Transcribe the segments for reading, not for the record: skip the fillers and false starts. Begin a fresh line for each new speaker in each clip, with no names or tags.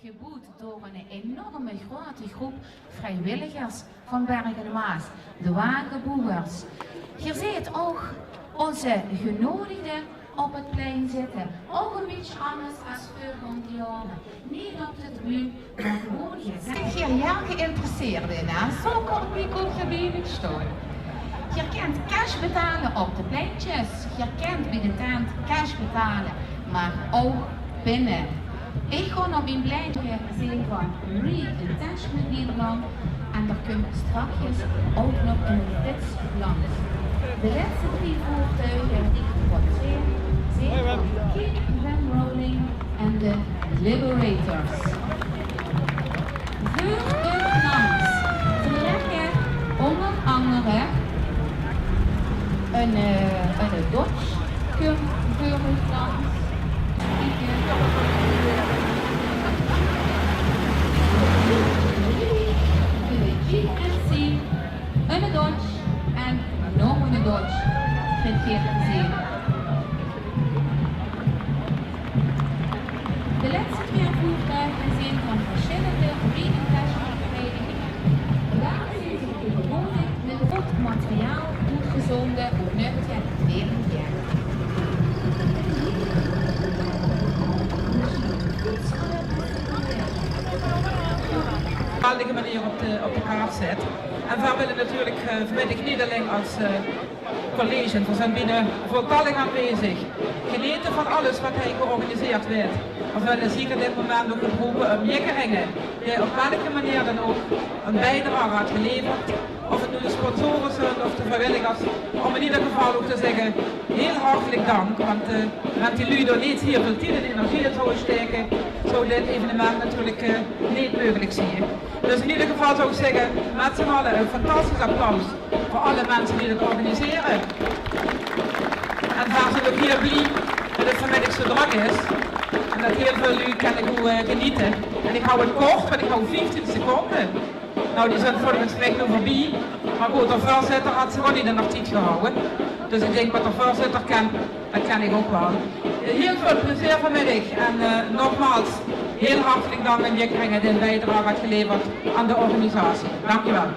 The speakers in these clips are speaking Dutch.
geboet door een enorme grote groep vrijwilligers van Bergen de Maas, de wagenboegers. Hier ziet ook onze genodigden op het plein zitten. Ook een beetje anders als vorige jaren. Niet op de tribune, maar gewoon hier. Zijn hier heel geïnteresseerd in, hè? Zo kort wie op gebied staan. Je kent cash betalen op de pleintjes. Je kent bij de tent cash betalen, maar ook binnen. Ik ga op een pleintje zien van Re-Attachment Nederland en daar kunnen straks ook nog een gids langs. De laatste 3 voertuigen die geportreerd zijn van Keep Them Rolling en de Liberators. Voor de langs trekken onder andere een Dodge Keurland, GMC, een Dodge en nog een Dodge. Verkeerd gezien. De laatste 2 voertuigen zijn van verschillende re-attachmentverenigingen. Daar zijn ze tegenwoordig met goed materiaal goed gezonden op nuchter en vervelend jaar.
Geweldige manier op de kaart zet. En we willen natuurlijk vanmiddag niet alleen als college, we zijn binnen voltallig aanwezig. Genieten van alles wat hij georganiseerd werd. Maar we willen zeker dit moment ook oproepen om Jekkeringen, die op welke manier dan ook een bijdrage had geleverd. Of het nu de sponsoren zijn of de vrijwilligers, om in ieder geval ook te zeggen, heel hartelijk dank. Want met die Ludo niet hier veel tijd en energie in zouden steken, zou dit evenement natuurlijk niet mogelijk zijn. Dus in ieder geval zou ik zeggen, met z'n allen een fantastisch applaus voor alle mensen die het organiseren. En waar ze ook hier blij dat het vanmiddag zo druk is. En dat heel veel u kunnen genieten. En ik hou het kort, want ik hou 15 seconden. Nou, die zijn volgens mij nog voorbij. Maar goed, de voorzitter had ze gewoon niet in de tijd gehouden. Dus ik denk wat de voorzitter kan, dat kan ik ook wel. Heel veel plezier vanmiddag. En nogmaals, heel hartelijk dank aan Jekkeringen die een bijdrage had geleverd aan de organisatie. Dankjewel.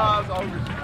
Ja, dat is anders.